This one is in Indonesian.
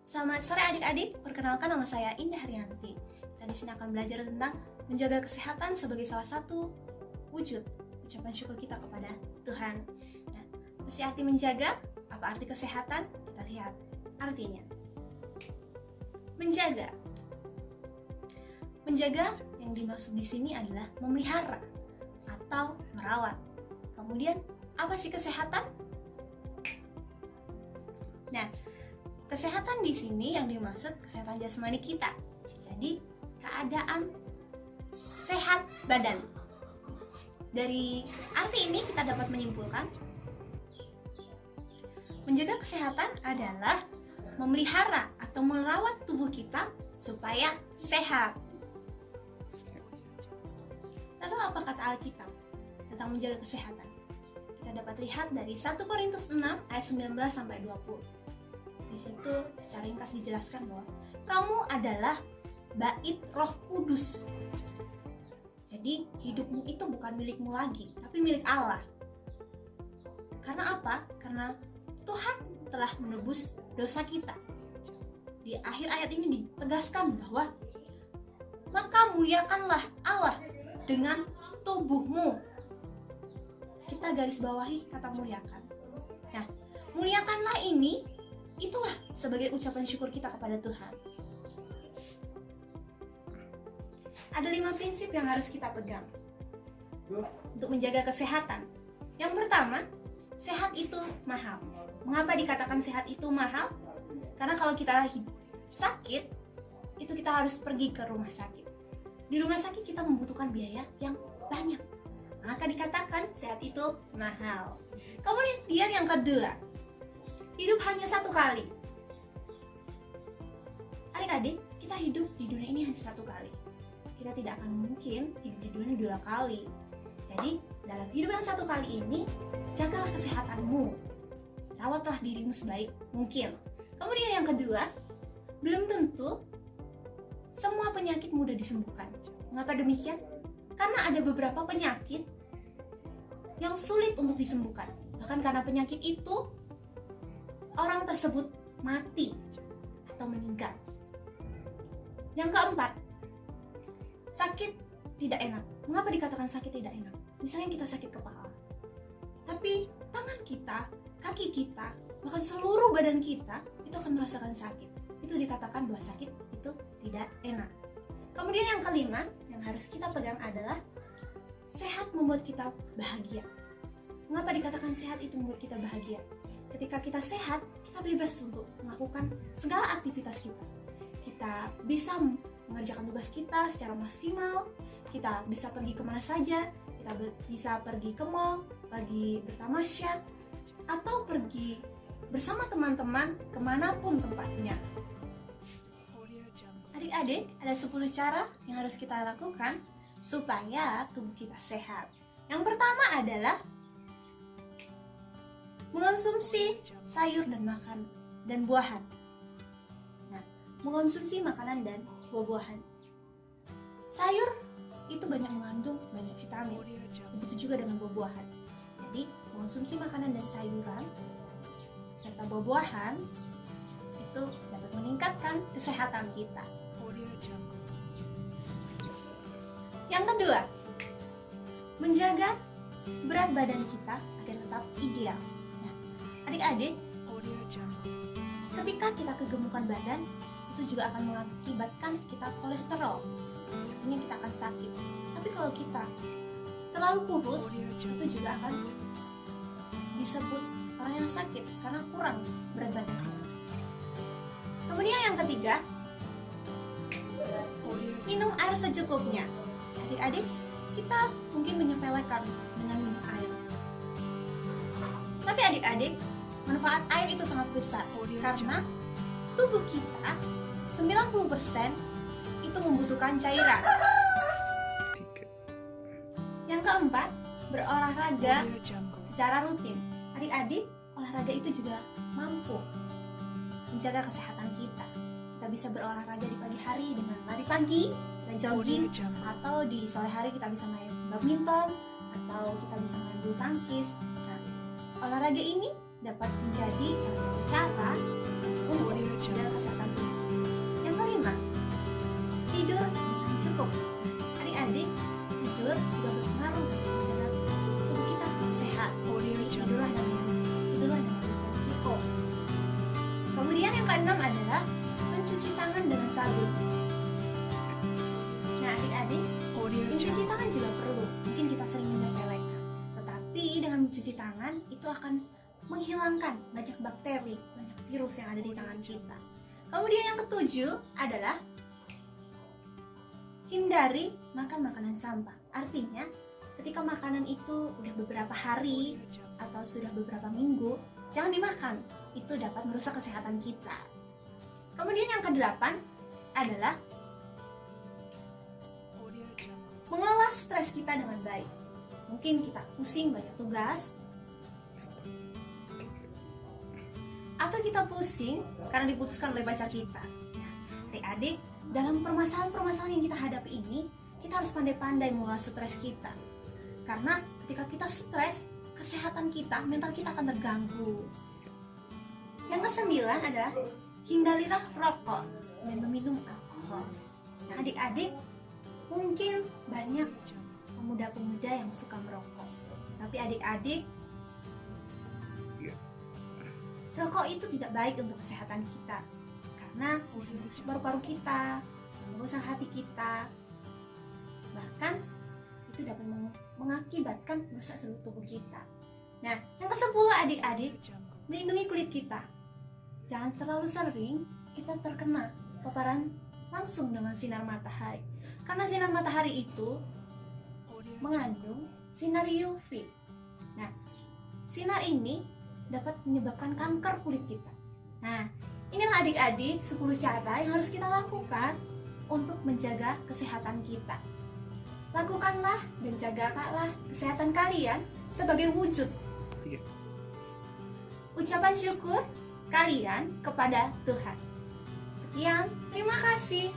Selamat sore adik-adik, perkenalkan nama saya Indah Haryanti. Kita di sini akan belajar tentang menjaga kesehatan sebagai salah satu wujud ucapan syukur kita kepada Tuhan. Nah, apa arti menjaga? Apa arti kesehatan? Kita lihat artinya. Menjaga yang dimaksud di sini adalah memelihara atau merawat. Kemudian, apa sih kesehatan? Nah, kesehatan di sini yang dimaksud kesehatan jasmani kita. Jadi, keadaan sehat badan. Dari arti ini kita dapat menyimpulkan menjaga kesehatan adalah memelihara atau merawat tubuh kita supaya sehat. Lalu apa kata Alkitab tentang menjaga kesehatan? Kita dapat lihat dari 1 Korintus 6 ayat 19 sampai 20. Di situ secara ringkas dijelaskan bahwa kamu adalah bait Roh Kudus. Jadi hidupmu itu bukan milikmu lagi, tapi milik Allah. Karena apa? Karena Tuhan telah menebus dosa kita. Di akhir ayat ini ditegaskan bahwa maka muliakanlah Allah dengan tubuhmu. Kita garis bawahi kata muliakan. Nah, muliakanlah ini itulah sebagai ucapan syukur kita kepada Tuhan. Ada 5 prinsip yang harus kita pegang untuk menjaga kesehatan. Yang pertama, sehat itu mahal. Mengapa dikatakan sehat itu mahal? Karena kalau kita sakit, itu kita harus pergi ke rumah sakit. Di rumah sakit kita membutuhkan biaya yang banyak. Maka dikatakan sehat itu mahal. Kemudian yang kedua, hidup hanya satu kali. Adik-adik, kita hidup di dunia ini hanya satu kali. Kita tidak akan mungkin hidup di dunia 2 kali. Jadi, dalam hidup yang satu kali ini, jagalah kesehatanmu. Rawatlah dirimu sebaik mungkin. Kemudian yang kedua, belum tentu semua penyakit mudah disembuhkan. Mengapa demikian? Karena ada beberapa penyakit yang sulit untuk disembuhkan. Bahkan karena penyakit itu, orang tersebut mati atau meninggal. Yang keempat, sakit tidak enak. Mengapa dikatakan sakit tidak enak? Misalnya kita sakit kepala, tapi tangan kita, kaki kita, bahkan seluruh badan kita itu akan merasakan sakit. Itu dikatakan bahwa sakit itu tidak enak. Kemudian yang kelima yang harus kita pegang adalah sehat membuat kita bahagia. Mengapa dikatakan sehat itu membuat kita bahagia? Ketika kita sehat, kita bebas untuk melakukan segala aktivitas kita. Kita bisa mengerjakan tugas kita secara maksimal, kita bisa pergi kemana saja, kita bisa pergi ke mall, pergi bertamasya, atau pergi bersama teman-teman kemanapun tempatnya. Adik-adik, ada 10 cara yang harus kita lakukan supaya tubuh kita sehat. Yang pertama adalah mengonsumsi sayur dan buahan. Nah, mengonsumsi makanan dan buah-buahan. Sayur itu banyak mengandung banyak vitamin. Begitu juga dengan buah-buahan. Jadi, mengonsumsi makanan dan sayuran serta buah-buahan itu dapat meningkatkan kesehatan kita. Yang kedua, menjaga berat badan kita agar tetap ideal. Nah, adik-adik, ketika kita kegemukan badan, itu juga akan mengakibatkan kita kolesterol. Artinya kita akan sakit. Tapi kalau kita terlalu kurus, itu juga akan disebut orang yang sakit karena kurang berat badannya. Kemudian yang ketiga, minum air secukupnya. Adik-adik, kita mungkin menyepelekan dengan minum air. Tapi adik-adik, manfaat air itu sangat besar karena tubuh kita 90% itu membutuhkan cairan. Yang keempat, berolahraga secara rutin. Adik-adik, olahraga itu juga mampu menjaga kesehatan kita. Kita bisa berolahraga di pagi hari dengan lari pagi, kita jogging, atau di sore hari kita bisa main badminton, atau kita bisa main bulu tangkis. Nah, olahraga ini dapat menjadi salah satu cara keenam adalah mencuci tangan dengan sabun. Nah, adik-adik, mencuci tangan juga perlu. Mungkin kita sering menyepelekan, tetapi dengan mencuci tangan itu akan menghilangkan banyak bakteri, banyak virus yang ada di tangan kita. Kemudian yang ketujuh adalah hindari makan makanan sampah. Artinya, ketika makanan itu udah beberapa hari atau sudah beberapa minggu, jangan dimakan. Itu dapat merusak kesehatan kita. Kemudian yang kedelapan adalah mengelola stres kita dengan baik. Mungkin kita pusing banyak tugas, atau kita pusing karena diputuskan oleh pacar kita. Adik-adik, dalam permasalahan-permasalahan yang kita hadapi ini, kita harus pandai-pandai mengelola stres kita. Karena ketika kita stres, kesehatan kita, mental kita akan terganggu. Yang kesembilan adalah hindarilah rokok dan meminum alkohol. Nah, adik-adik, mungkin banyak pemuda-pemuda yang suka merokok. Tapi adik-adik, rokok itu tidak baik untuk kesehatan kita. Karena bisa merusak paru-paru kita, bisa merusak hati kita. Bahkan itu dapat mengakibatkan merusak seluruh tubuh kita. Nah, yang ke-10 adik-adik, melindungi kulit kita. Jangan terlalu sering kita terkena paparan langsung dengan sinar matahari. Karena sinar matahari itu mengandung sinar UV. Nah, sinar ini dapat menyebabkan kanker kulit kita. Nah, inilah adik-adik 10 cara yang harus kita lakukan untuk menjaga kesehatan kita. Lakukanlah dan jagalah kesehatan kalian sebagai wujud ucapan syukur kalian kepada Tuhan. Sekian, terima kasih.